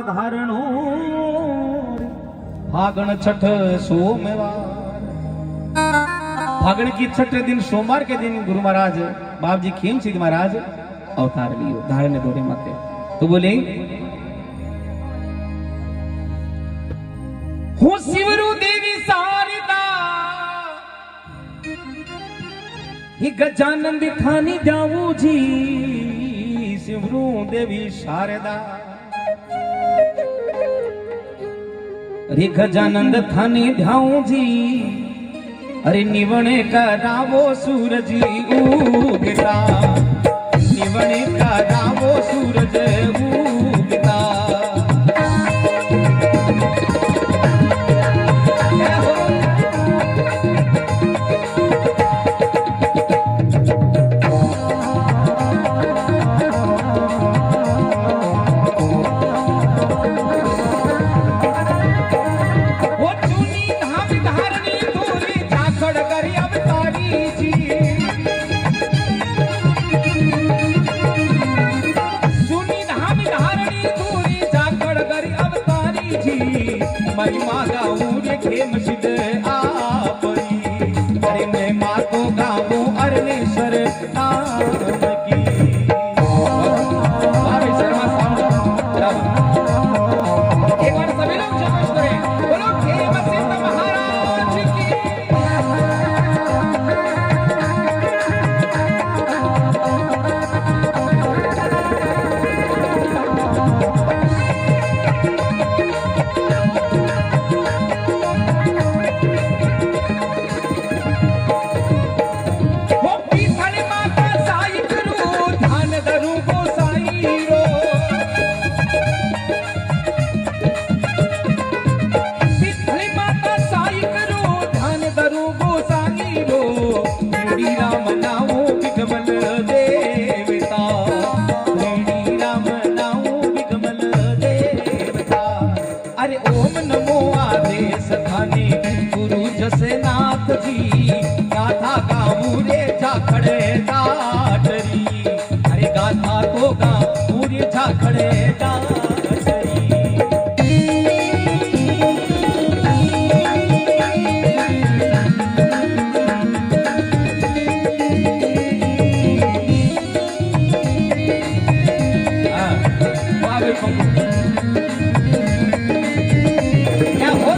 धारणो फागण छठ सोमवार। फागण की छठे दिन सोमवार के दिन गुरु महाराज बाप जी खेम सिद्ध महाराज अवतार लियो धारण दौरे माते। तो बोले हूँ शिवरु देवी शारदा ही गजानंद थानी जाऊं जी। शिवरु देवी शारदा अरे गजानंद थानी ध्याऊं जी। अरे निवणे का रावो सूरज उगता, निवणे का रावो सूरज उगता। महिमा गाऊं रे खेम सिद्ध आपरी। अरे मैं माँ को गाऊं अरनेश्वर नाम की। शर्मा साउंड एक बार सभी लोग जयघोष करें, बोलो खेम सिद्ध महाराज की। गाथा गाऊं रे झाखड़े दाटरी। अरे गाथा को गाऊं रे झाखड़े दाटरी। क्या हो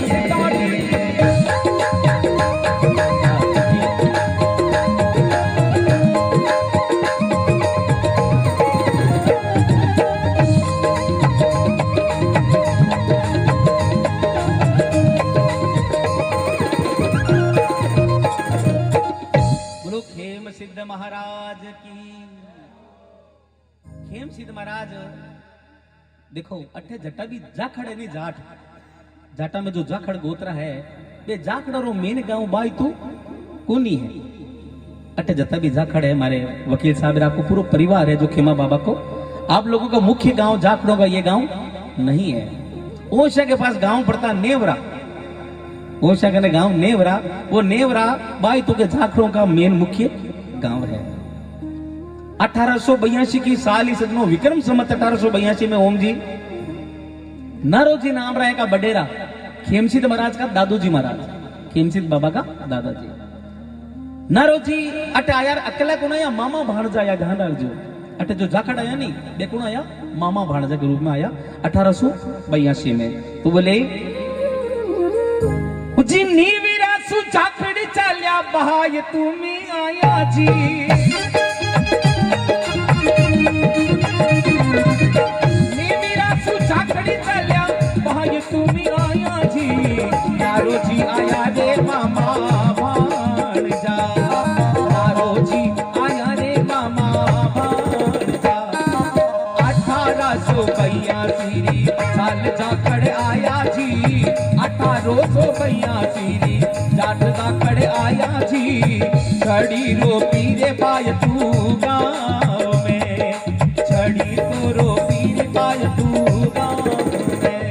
सिद्ध महाराज की। खेम सिद्ध महाराज देखो अठे जटा भी जाखड़ नहीं जाट जाटा में जो जाखड़ गोत्रा है वे जाखड़ रो मेन गांव बाई तू कोनी है। अठे जटा भी जाखड़ है। हमारे वकील साहब आपको पूरा परिवार है जो खेमा बाबा को आप लोगों का मुख्य गांव जाखड़ों का ये गांव नहीं है। ओशा के पास गांव पड़ता नेवरा। ओशा का गांव नेवरा, वो नेवरा बाई तो के जाखड़ों का मेन मुख्य गांव है। 1882 की साल ही सदनो विक्रम संवत 1882 में ओम जी नारोजी नाम रहा का बडेरा खेमसिद्ध महाराज का दादूजी महाराज, खेमसिद्ध बाबा का दादाजी नारोजी अटे आया अकेला कौन आया मामा भाणजा आया। ध्यान रखजो अटे जो जाखड़ आया नहीं बे कौन आया मामा भाणजा के रूप में आया 1882 में। तो बोले जी नीवीरा सु जाखड़ी चाल्या बहाय तुम्ही आया जी। नीवीरा सु जाखड़ी चाल्या बहाय तुम्ही आया जी। नारो जी आया रे मामा भाणजा, नारो जी आया रे मामा भाणजा। 1882 साल जाखड़ आया जी। 1882 जाट जाखड़ आया जी। छड़ी रो पीरे पाय तू गाँव में, छड़ी तो रो पीरे पाय तू गाँव में।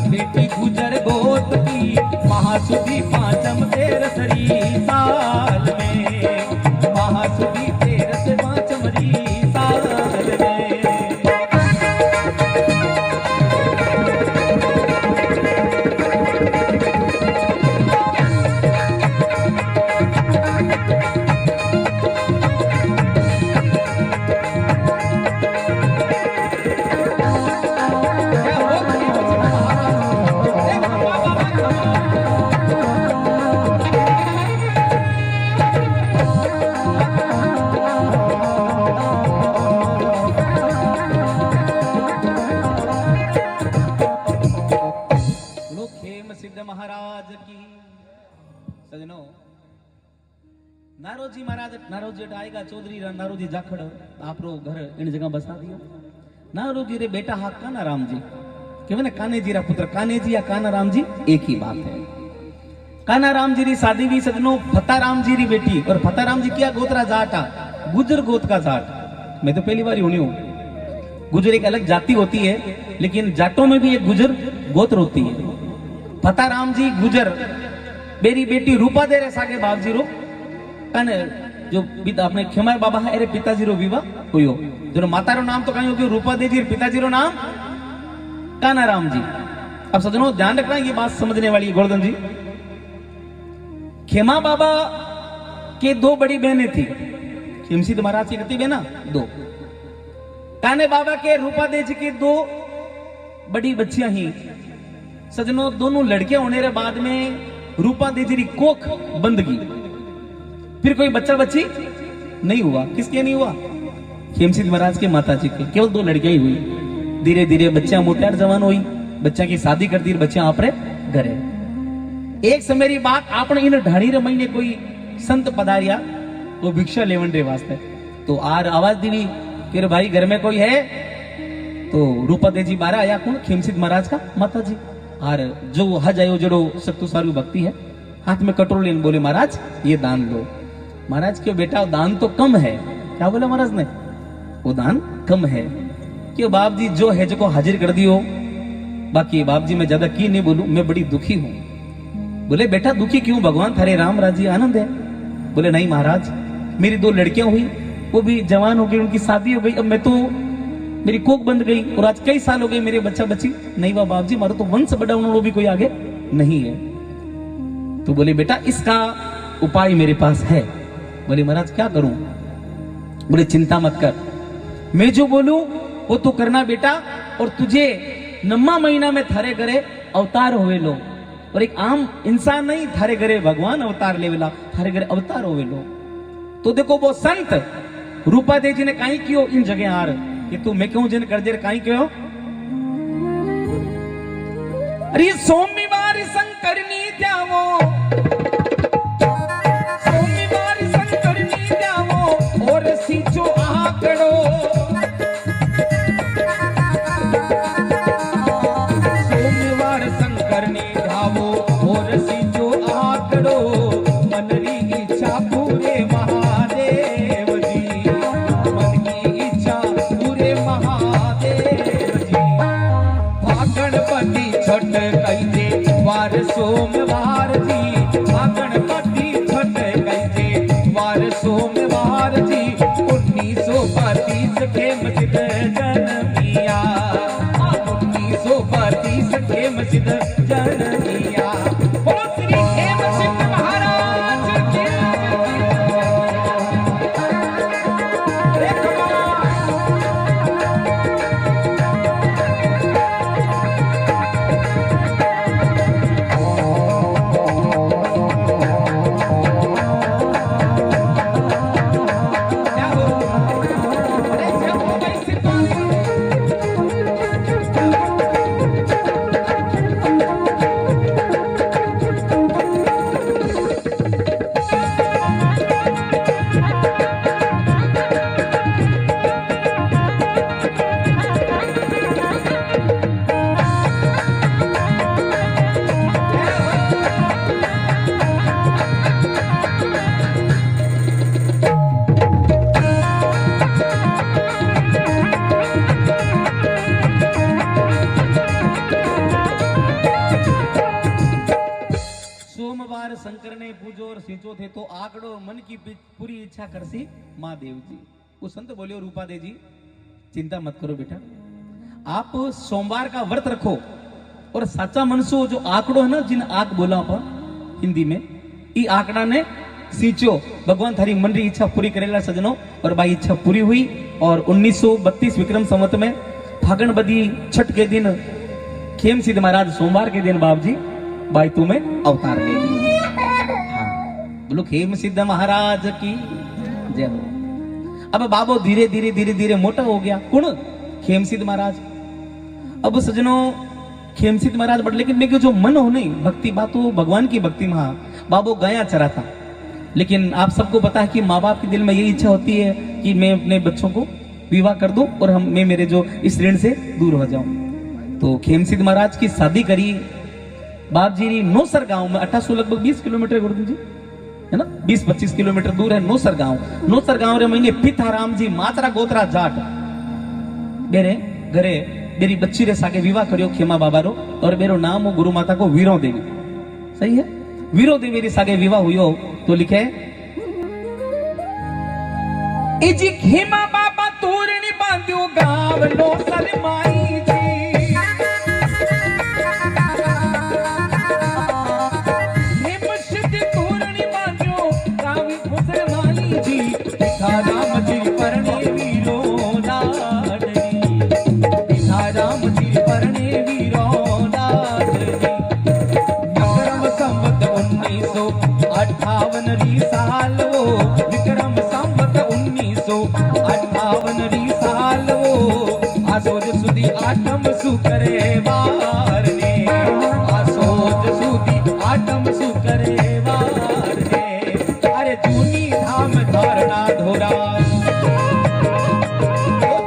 बेटी गुजर गोत की महासुदी पांचम तेरसरी साल में, महासुदी तेरस पांचमरी साल में। महाराज की सजनो नारोजी महाराज नारोजी आएगा चौधरी नारोजी जाखड़ आप रो घर इन जगह बसा दियो। नारोजी रे बेटा हा काना राम जी के मैंने कान्हे जी रा पुत्र कान्हे जी या काना राम जी एक ही बात है। काना राम जी री शादी भी सजनो फता राम जी री बेटी और फता राम जी क्या गोत्रा जाटा गुजर गोत का जाट। मैं तो पहली बार ही हूं। गुजर एक अलग जाति होती है लेकिन जाटों में भी एक गुजर गोत्र होती है। फता राम जी गुजर मेरी बेटी रूपा दे रे सागे बाप जी रो कने जो अपने खेमाय बाबा है अरे पिताजी रो विवाह हुयो जो माता रो नाम तो कहीं हो रूपा दे जी पिताजी रो नाम काना राम जी। अब सजनों ध्यान रखना ये बात समझने वाली है गोवर्धन जी। खेमा बाबा के दो बड़ी बहनें थी। खेमसिद महाराज की कितनी बहना दो। काने बाबा के रूपा दे जी की दो बड़ी बच्चियां ही। सजनों दोनों लड़कियां होने के बाद में रूपा देजी कोख बंद की फिर कोई बच्चा बच्ची नहीं हुआ। किसके नहीं हुआ? खेमसिद महाराज के माता जी के केवल दो लड़कियां ही हुई। धीरे धीरे बच्चा मोटार जवान हुई बच्चा की शादी कर दी बच्चा आपरे घरे। एक समय री बात आपने इन ढाणी रे महीने कोई संत पधारिया वो भिक्षा लेवन रे वास्ते तो आर आवाज दी कि भाई घर में कोई है तो रूपा देजी बारा आया कौन? खेमसिद महाराज का माता जी। और जो हज आयो जड़ो सख्तु सारू भक्ति है हाथ में कटोरा लेने बोले महाराज ये दान लो। महाराज क्यों बेटा दान तो कम है। क्या बोला महाराज ने? वो दान कम है। क्यों बाप जी जो है जो हाजिर कर दियो बाकी बाप जी मैं ज्यादा की नहीं बोलूं मैं बड़ी दुखी हूं। बोले बेटा दुखी क्यों? भगवान थारे राम राजी आनंद है। बोले नहीं महाराज मेरी दो लड़कियां हुई वो भी जवान हो गई उनकी शादी हो गई अब मैं तो मेरी कोख बंद गई और आज कई साल हो गए मेरे बच्चा बच्ची नहीं हुआ। बाप जी मारो तो वंश बढ़ाने वालों भी कोई आगे नहीं है। तो बोले बेटा इसका उपाय मेरे पास है। बोले महाराज क्या करूं? बोले चिंता मत कर मैं जो बोलूं वो तो करना बेटा और तुझे 9वां महीना में थारे घरे अवतार होवे लो और एक आम इंसान नहीं थारे घरे भगवान अवतार लेवेला थारे घरे अवतार होवे लो। तो देखो वो संत रूपा देव जी ने कहीं कियो इन जगह आर कि तू मैं क्यों जिन कर दे कहीं क्यों? अरे सोमवार शंकरनी जावो सोमवार शंकरनी जावो और सीचो आकड़ो सोमवार शंकरनी जावो और सीचो आकड़ो मनरी इच्छा पूरे महादेव जी मन की इच्छा पूरे महादेव जी। गणपति छठ कैसे वार सोमवार जी गणपति छठ कैसे वार सोमवार जी 1932 के मस्जिद जनमिया 1932 के मस्जिद जनमिया। बोलो श्री खेमसिद्ध महाराज की सोमवार शंकर ने पूजो और सींचो थे तो आंकड़ो मन की पूरी इच्छा करसी महादेव जी। वो संत बोले रूपा दे जी चिंता मत करो बेटा, आप सोमवार का व्रत रखो और साचा मनसो जो आंकड़ो है ना, जिन आंक बोला अपन हिंदी में, ई आंकड़ा ने सींचो, भगवान थारी मन री इच्छा पूरी करेला सजनो। और भाई इच्छा पूरी हुई और 1932 विक्रम संवत में फागण बदी छठ के दिन खेम सिद्ध महाराज सोमवार के दिन बाप जी भाई तुम्हें अवतार ले लिया। हाँ, बोलो खेम सिद्ध महाराज की जय हो। अब बाबो धीरे धीरे धीरे धीरे मोटा हो गया, कौन? खेम सिद्ध महाराज। अब सजनों खेम सिद्ध महाराज बट, लेकिन मेरे जो मन हो नहीं भक्ति बातो भगवान की भक्ति में बाबो गया चरा था। लेकिन आप सबको पता है कि माँ बाप के दिल में यही इच्छा होती है कि मैं अपने बच्चों को विवाह कर दूं और मैं मेरे जो इस ऋण से दूर हो जाऊं। तो खेम सिद्ध महाराज की शादी करी बाप जी नौसर गांव में, 1800 लगभग 20 किलोमीटर गुरुजी है ना, 20-25 किलोमीटर दूर है नौसर गांव। नौसर गांव रे महीने पिथाराम जी मात्रा गोत्रा जाट बेरे घरे मेरी बच्ची रे सागे विवाह करियो खेमा बाबा रो, और मेरो नाम हो गुरु माता को वीरो देवी। सही है, वीरो देवी रे सागे विवाह हुयो। तो लिखे इजी खेमा बाबा तोरनी बांध्यो गांव नौसर माई जी, विक्रम संवत 1958 साल वो आसोज सुधी आठम सुकरे वार ने, आसोज सुधी आठम सुकरे वार ने। अरे जूनी धाम धारणा धोरा,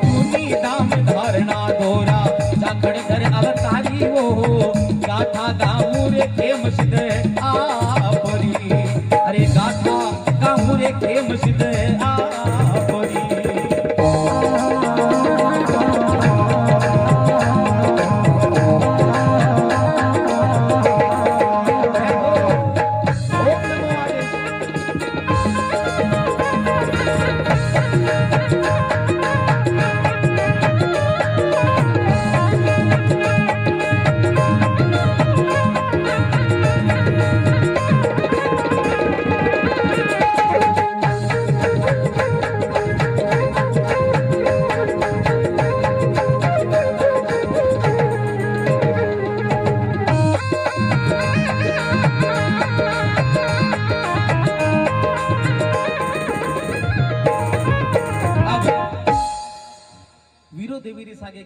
जूनी धाम धारणा धोरा, जाखड़ घर अवतारी वो गाथा गाँव रे खेम सिद्ध आपरी। अरे गाथा गाँव रे खेम सिद्ध आपरी।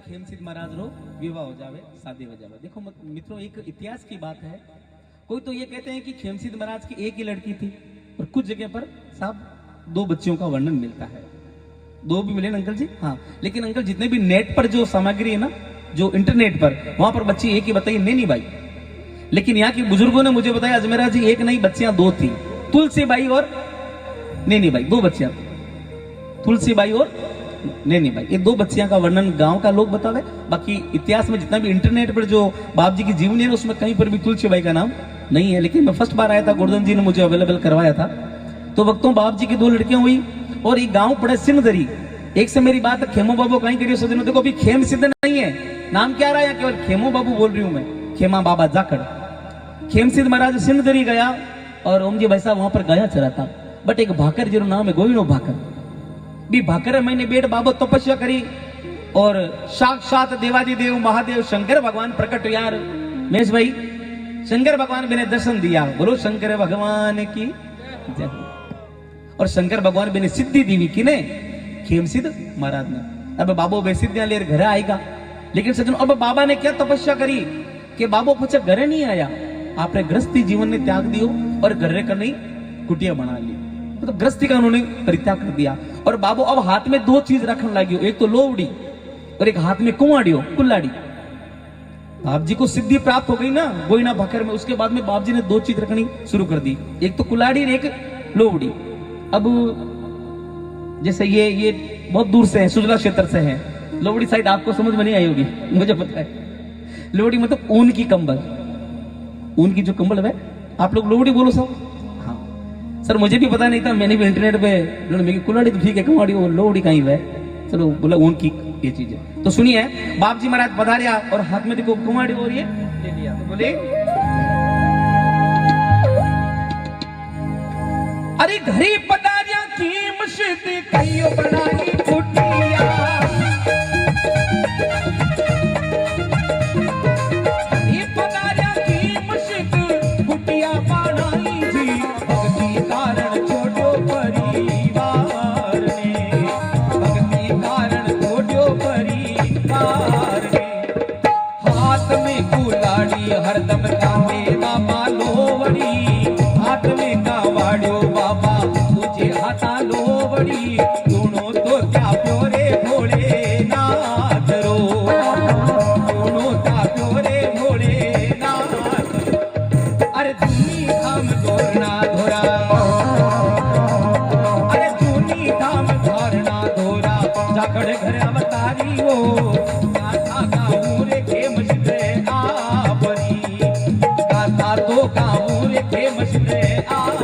खेम सिद्ध महाराज रो विवाह हो जावे, शादी हो जावे। देखो मित्रों, एक इतिहास की बात है। कोई तो ये कहते हैं कि खेम सिद्ध महाराज की एक ही लड़की थी, और कुछ जगह पर साहब 2 बच्चियों का वर्णन मिलता है। 2 भी मिले ना अंकल जी? हाँ, लेकिन अंकल जितने भी नेट पर जो सामग्री है ना, जो इंटरनेट पर, वहां पर बच्ची एक ही बताई, नैनी बाई। लेकिन यहाँ के बुजुर्गों ने मुझे बताया अजमेरा जी एक नहीं, बच्चियां 2 थी, तुलसी बाई और नैनी बाई, 2 बच्चियां, तुलसी बाई और नैनी बाई। ये 2 बच्चियां का वर्णन गांव का लोग बतावे। बाकी इतिहास में जितना भी इंटरनेट पर जो बाप जी की जीवनी है उसमें कहीं पर भी तुलसी बाई का नाम नहीं है। लेकिन मैं फर्स्ट बार आया था, गोवर्धन जी ने मुझे अवेलेबल करवाया था, तो वक्तों बाप जी की 2 लड़कियां हुई और ये गांव पड़े सिंधरी। एक से मेरी बात खेमो बाबू कहीं करियो सजनों, देखो अभी खेम सिद्ध नहीं है, नाम क्या रहा है, केवल खेमो बाबू बोल रही हूं मैं, खेमा बाबा जाखड़। खेम सिद्ध महाराज सिंधरी गया और ओम जी भाई साहब वहां पर गया चला था। बट एक भाकर जिरो नाम है, गोविनो भाकर भी भाकर मैंने बेट बाबत तपस्या करी और साक्षात देवादी देव महादेव शंकर भगवान प्रकट। यार महेश भाई, शंकर भगवान मैंने दर्शन दिया, बोलो शंकर भगवान की जय। और शंकर भगवान मैंने सिद्धि दी किने, खेम सिद्ध महाराज ने। अब बाबो बेसिद्धियां लेकर घर आएगा, लेकिन सज्जन अब बाबा ने क्या तपस्या करी कि बाबो पीछे घरे नहीं आया, आपने गृहस्थी जीवन ने त्याग दियो और घर कर नहीं कुटिया बना ली, मतलब गृहस्थी का उन्होंने परित्याग कर दिया। और बाबू अब हाथ में 2 चीज रखने लगी, एक तो लोवड़ी और एक हाथ में कुआड़ियो कुल्लाड़ी। बाप जी को सिद्धि प्राप्त हो गई ना गोइना भाकर में, उसके बाद में बाप जी ने 2 चीज रखनी शुरू कर दी, एक तो कुल्लाड़ी और एक लोवड़ी। अब जैसे ये बहुत दूर से है, सुजला क्षेत्र से है, लोवड़ी साइड आपको समझ में नहीं आई होगी, मुझे पता है। लोवड़ी मतलब ऊन की कंबल, ऊन की जो कंबल है आप लोग लोहड़ी बोलो सब? हाँ सर, मुझे भी पता नहीं था, मैंने भी इंटरनेट पे कुल्हाड़ी तो ठीक है, कुमाड़ी वो लोहड़ी कहीं है, चलो बोला उनकी ये चीज है। तो सुनिए, बाप जी महाराज पधारिया और हाथ में देखो कुमाड़ी हो रही है, ले लिया तो बोले अरे घरी पधारिया की मस्जिद कईयो बनाई कुटिया, घरी पधारिया की मस्जिद कुटिया बनाई जी, भक्ति कारण छोड़ो परिवार ने, भक्ति कारण छोड़ो परिवार ने, हाथ में कुल्हाड़ी हरदम कांधे बाबा लोवड़ी, हाथ में कावाड़ियो बाबा तुझे हाथा लोवड़ी, दोनों तो क्या प्योरे भोले नाथ रो, दोनों क्या प्योरे भोले नाथ। अरे धूनी धाम धोरना धोरा, अरे धूनी धाम धोरना धोरा, जाखड़ घर अवतारी हो, गाथा गाऊं रे खेम सिद्धे आपरी, गाथा तो गाऊं रे खेम सिद्धे आपरी।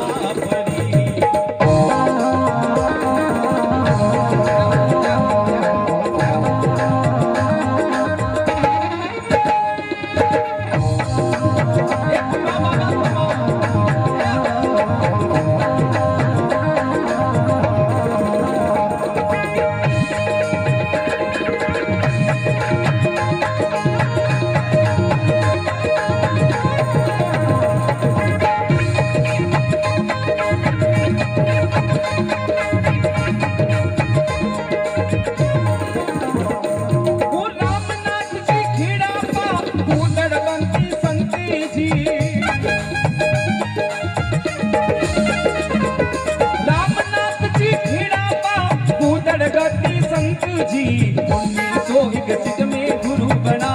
जी 1961 में गुरु बना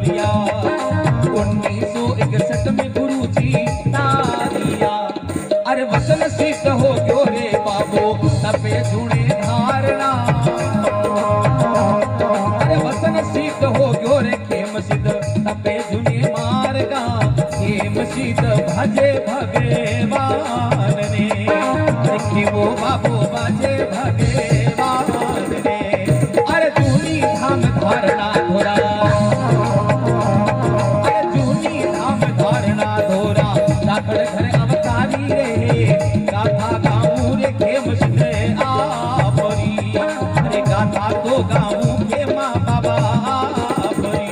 लिया, 1961 में गुरु जी ना लिया। अरे वचन सिद्ध हो गयो रे बाबो तबे जुड़े धारणा, अरे वचन सिद्ध हो गयो रे खेम सिद्ध तबे जुने मार्गा, खेम सिद्ध भजे भगवान ने, देखी वो बाबो भजे भगवान ने। अरे जूनी धाम धारणा धोरा, अरे जूनी धाम धारणा धोरा, जाखड़ घर अवतारी रे, गाथा गाऊं रे खेम सिद्धे आपरी, अरे गाथा तो गाऊं के माँ बाबा आपरी।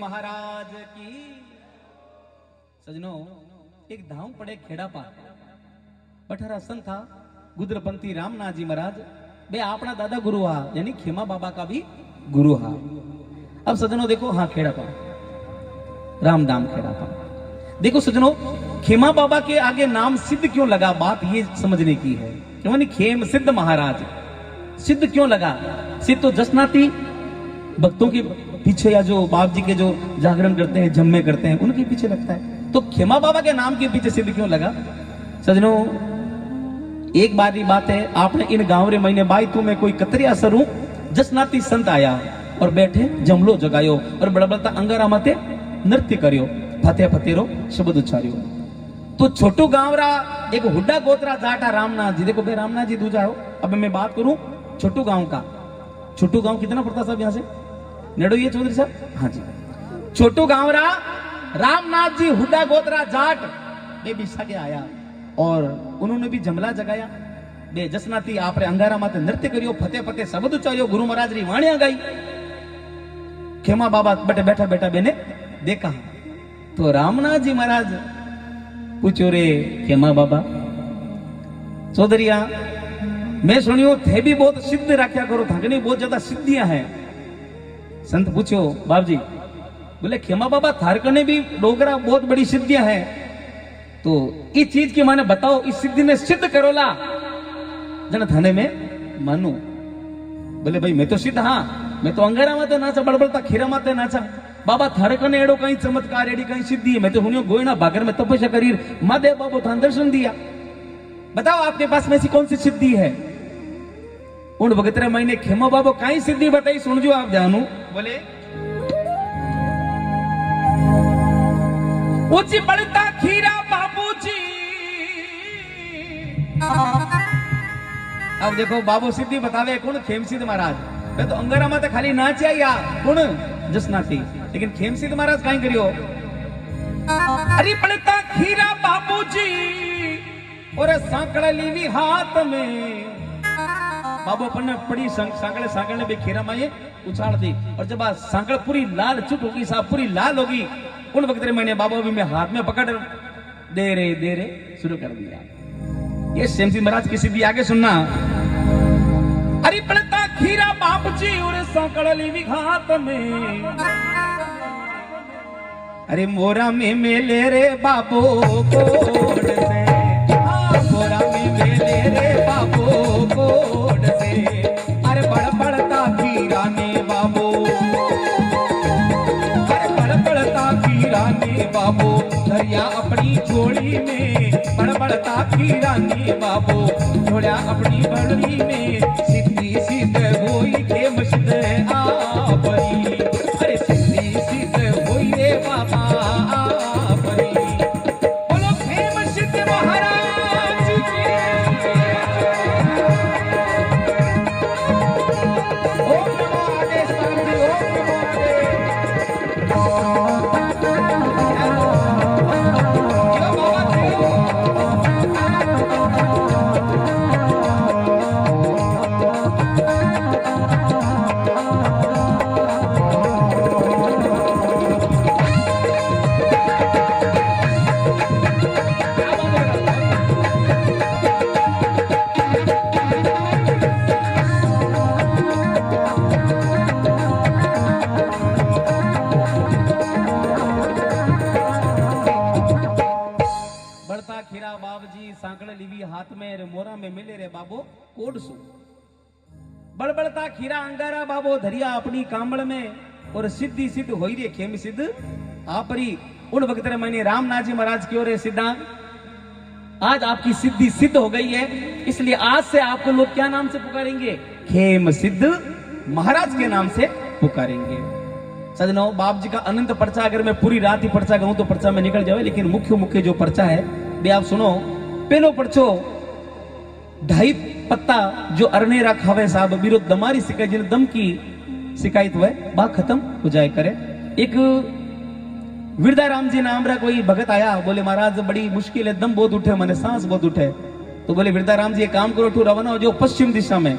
महाराज की। सजनों, एक धाम पड़े खेड़ा पा पठारा संत था गुदरपंथी रामनाथ जी महाराज, बे अपना दादा गुरु हा, यानी खेमा बाबा का भी गुरु हा। अब सजनों देखो, हाँ खेड़ा पा राम नाम खेड़ा पा। देखो सजनों, खेमा बाबा के आगे नाम सिद्ध क्यों लगा, बात ये समझने की है। यानी खेम सिद्ध महाराज, सिद्ध क्यों लगा? सिद्ध तो जसनाती भक्तों के पीछे या जो बाप जी के जो जागरण करते हैं, जम्मे करते हैं, उनके पीछे लगता है। तो खेमा बाबा के नाम के पीछे सिद्ध क्यों लगा? सजनों, एक बार की बात है, आपने इन गांव रे महीने बाई तू में कोई कतरिया सरू जसनाती संत आया और बैठे जमलो जगायो और बड़बड़ता अंगारा माते नृत्य करियो, फतेह फतेरो शब्द उच्चारियो। तो छोटू गांव रा एक हुड्डा गोत्रा जाटा रामनाथ जी, देखो भाई रामनाथ जी दूजा हो। अब मैं बात करूं छोटू गांव का। छोटू गांव कितना पड़ता साहब यहाँ से? नेड़ो ये चौधरी साहब? हाँ जी। छोटू गांव रा रामनाथ जी हुड्डा गोत्रा जाट बे बिस्सा के आया और उन्होंने भी जमला जगाया, बे जसनाती आपरे अंगारा माते नृत्य करियो, फतेह फतेह शब्द उच्चारियो, गुरु महाराज री वाणिया गाई। खेमा बाबा बटे बैठा बैठा बेने देखा तो रामनाथ जी महाराज पूछो रे खेमा बाबा चौधरिया मैं सुनियो थे भी बहुत सिद्ध रखा करो, थकनी बहुत ज्यादा सिद्धियां हैं। संत पूछो बाप जी, बोले खेमा बाबा थारकने भी डोगरा बहुत बड़ी सिद्धियां हैं, तो इस चीज की माने बताओ, इस सिद्धि ने सिद्ध करोला जन थाने में मानू। बोले भाई मैं तो सिद्ध, हाँ मैं तो अंगारा माते नाचा, बड़बड़ता खीरा माते नाचा। बाबा थारकने एडो कहीं चमत्कार एडी कहीं सिद्धि है, मैं तो सुनियो गोयना भागर में तपस्या करी महादेव बाबू थान दर्शन दिया। बताओ आपके पास में ऐसी कौन सी सिद्धि है? उन भगतरे महीने खेमा बाबू कहीं सिद्धि बताई, सुन जो आप जानू। बोले ऊंची पड़ता खीरा बाबूजी। अब देखो बाबू सिद्धि बतावे कौन? खेमसिद्ध महाराज। मैं तो अंगारा माते खाली नाचा या कौन जस नाची, लेकिन खेमसिद्ध महाराज कहीं करियो। अरे पड़ता खीरा बाबूजी और सांकड़ा लीवी हाथ में। बाबू अपन ने पड़ी सांकड़े सांकड़े भी खीरा माये उछाल दी, और जब सांकड़ पूरी लाल चुट होगी, साहब पूरी लाल होगी, उन वक्त मैंने बाबा भी मैं हाथ में पकड़ दे रे शुरू कर दिया। ये श्यामसिद्ध महाराज की सिद्धि आगे सुनना। अरे पड़ता खीरा बाप जी और सांकड़ लीवी हाथ में। अरे मोरा में मेले रे बाबू कोड से, मोरा में मेले रे बाबू कोड से। अरे बड़ बड़ता खीरा ने बाबू, रानी बाबू दरिया अपनी झोली में, बड़बड़ता की रानी बाबू झोलिया अपनी बड़ी में। सिद्धि सिद्ध होई खेम सिद्ध आपरी, अरे सिद्धि सिद्ध होई रे बाबा आपरी। बोलो खेम सिद्ध महाराज की। ओम नमो आदेश जी, ओम नमो हाथ में रे मोरा में मिले रे बाबो कोडसू। बड़बड़ता खीरा अंगारा बाबो धरिया अपनी कामड़ में, और सिद्धि सिद्ध होई रे खेम सिद्ध आपरी। उन वक्त मैंने रामनाथ जी महाराज की ओर सिद्धा, आज आपकी सिद्धि सिद्ध हो गई है, इसलिए आज से आपको लोग क्या नाम से पुकारेंगे? खेम सिद्ध महाराज के नाम से पुकारेंगे। सजनों, बाप जी का अनंत पर्चा अगर मैं पूरी रात ही पर्चा कहूं तो पर्चा में निकल जाए, लेकिन मुख्य मुख्य जो पर्चा है वे आप सुनो। पेलो पर्चो 2.5 पत्ता जो अरनेरा खावे साहब विरुद्ध दमारी शिकायत, जिन दम की शिकायत हुए बा खत्म हो जाए करे। एक विरदाराम जी नाम रा कोई भगत आया, बोले महाराज बड़ी मुश्किल है, दम बहुत उठे, मैंने सांस बहुत उठे। तो बोले विरदाराम जी एक काम करो, ठू रवाना हो जो पश्चिम दिशा में,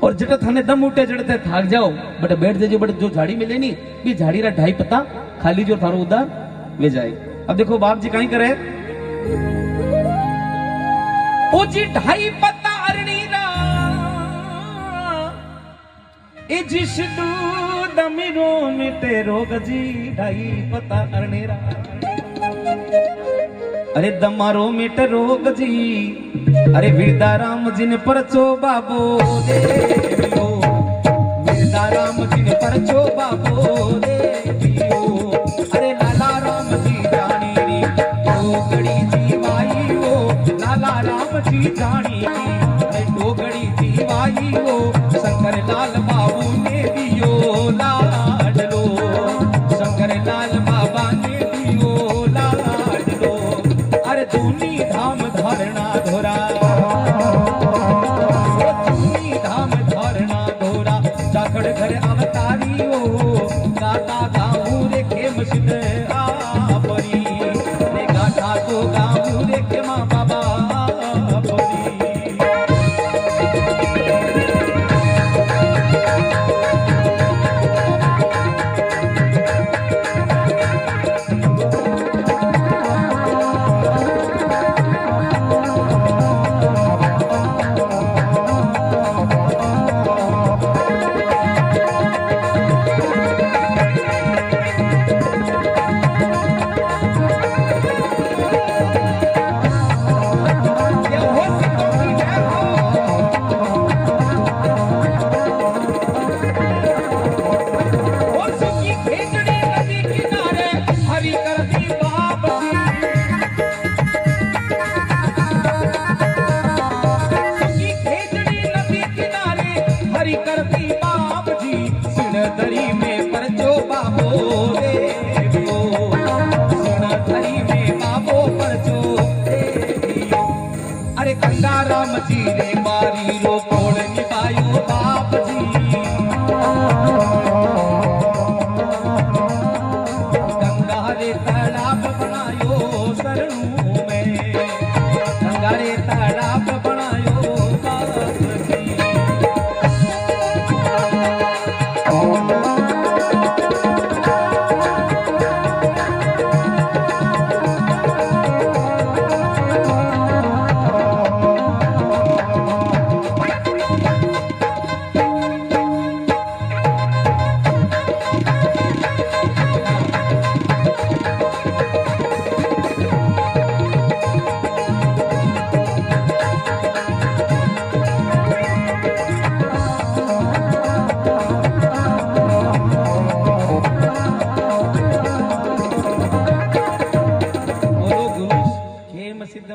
और जटा थाने दम उठे जड़ते थाक जाओ बट बैठ जाइए, बट जो झाड़ी मिले नी भी झाड़ी रा 2.5 पत्ता खाली जो थारो उधर वे जाए। अब देखो बाप जी कहीं करे, ओ जी 2.5 पत्ता अरनीरा ए जिस दमिरो मिटे रोग जी 2.5 पत्ता अरनीरा। अरे दमारो मिट रोग जी, अरे विरदाराम जिन परचो बाबो देवियो, विरदाराम जिन परचो बाबो देवियो। अरे लाला राम जी जानी री डोगड़ी जीवाई हो, लाला राम जी जानी री अरे डोगड़ी जीवाई हो। शंकर लाल बाबू ने दियो लाडलो, शंकर लाल बाबा ने दियो लाडलो। अरे दूनी धाम धरना धोरा, दूनी धाम धरना धोरा, जाखड़ घर अवतारी हो, गाता गाऊ रे खेम सिद्ध आपरी, रे गाता तो गाऊ रे खेमा बाबा आपरी। निभायो बाप जी गंगा रे तालाब बनायो शरणों में गंगा रे तालाब बनायो बाप जी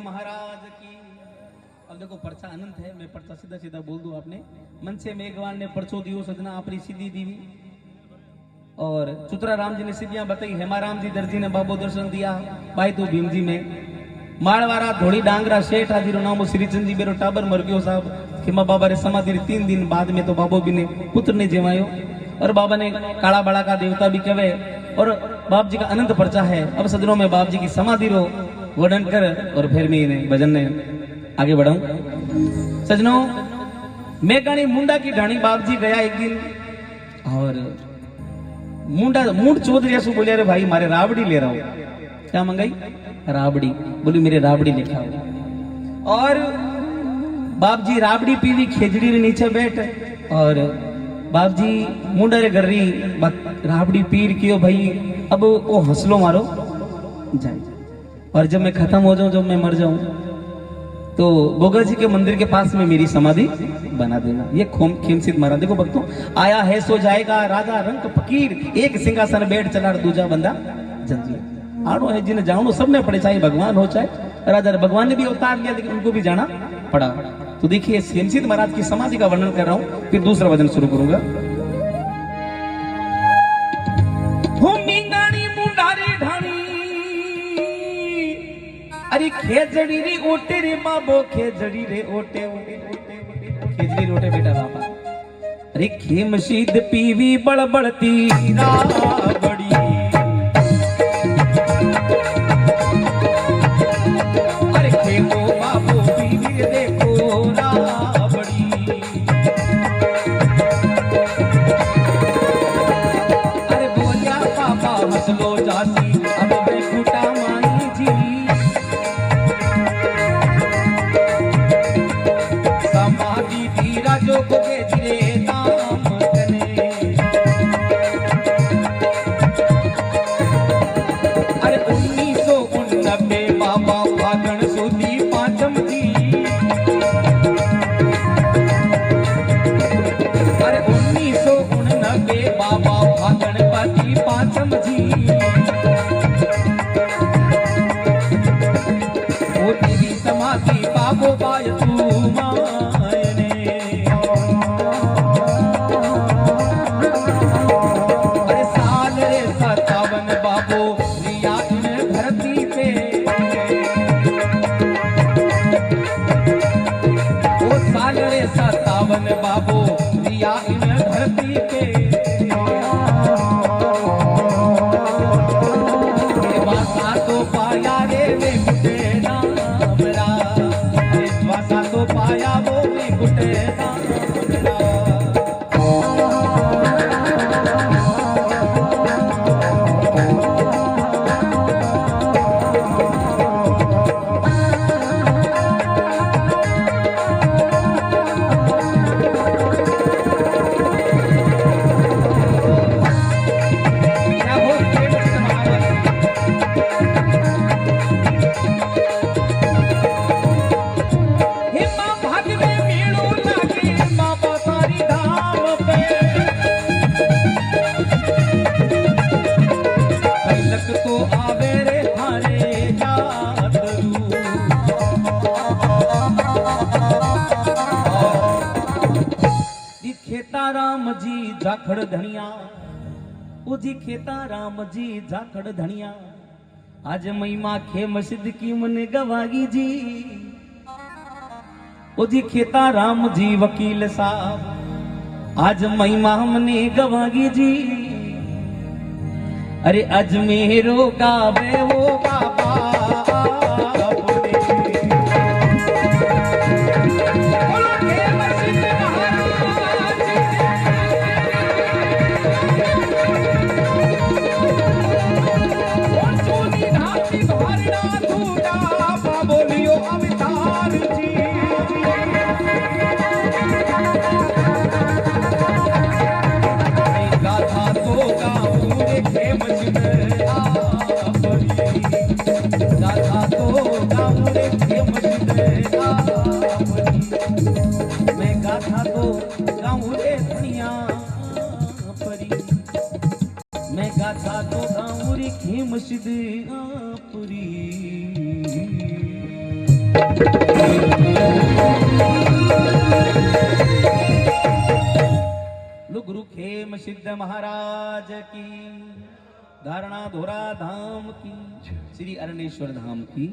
महाराज की। अब देखो पर्चा अनंत है, मैं पर्चा सीधा सीधा बोल दूं आपने। मन से मेघवान ने पर्चो दियो सजना आपरी सीधी दीवी और चुतरा राम जी ने सीधियां बताई। हेमाराम जी दर्जी ने बाबो दर्शन दिया भाई तू भीम जी में माड़वारा धोड़ी डांगरा शेठ हाजी रो नामो श्रीचंद जी बेरो टाबर मर गयो साहब खेमा बाबा रे समाधि 3 दिन बाद में तो बाबो भी ने पुत्र ने जेवायो और बाबा ने काला बड़ा का देवता भी कहे और बाप जी का अनंत पर्चा है। अब सदनों में बाप जी की समाधि रो वर्णन कर और फिर मैं इन्हें भजन ने आगे बढ़ाऊं। सजनों मैं गानी मुंडा की ढाणी बाप जी गया एक दिन और मुंडा मूड चौधरी ऐसा बोलिया रे भाई मारे राबड़ी ले रहा हूं। क्या मंगाई? राबड़ी। बोली मेरे राबड़ी लेके आओ और बाप जी राबड़ी पीवी खेजड़ी रे नीचे बैठ और बाप जी मुंडा रे गर्री राबड़ी पीर कियो भाई अब वो हंसलो मारो जाए और जब मैं खत्म हो जाऊं जब मैं मर जाऊं तो गोगा जी के मंदिर के पास में मेरी समाधि बना देना। ये खेमसिद महाराज देखो भक्तों आया है सो जाएगा राजा रंग फकीर एक सिंहासन बैठ चला दूजा बंदा जंजीर आड़ो है जिन्हें जानो सबने पड़े चाहे भगवान हो चाहे राजा भगवान ने भी अवतार लिया लेकिन उनको भी जाना पड़ा। तो देखिए खेमसिद महाराज की समाधि का वर्णन कर रहा हूं फिर दूसरा वचन शुरू करूंगा। अरे खेजड़ी रे ओटे रे बाबो खेजड़ी रे ओटे खेजड़ी रे ओटे बेटा बाबा अरे खेमशीद पीवी बड़बड़ती राबड़ी अरे खेमो बाबो पीवी देखो राबड़ी अरे बोलिया बाबा हंसलो जासी अब मैं खुटा माई जी जो को जिरे नाम कने अरे 1989 बाबा फागण सुदी पांचम जी अरे 1989 बाबा फागण पति पांचम जी वो तेरी समाधि बाबो बाय तू बाबो रिया इन धरती पे वासा तो पाया रे वे कुटे नामरा वासा तो पाया वो वे कुटे नामरा राम जी जाखड़ धनिया ओ जी खेता राम जी जाखड़ धनिया आज महिमा खेम सिद्ध की मन गवागी जी ओ जी खेता राम जी वकील साहब आज महिमा हमने गवागी जी। अरे अजमेरो गावे वो बाबा गुरु खेम सिद्ध महाराज की, धारणा धोरा धाम की, श्री अरणेश्वर धाम की।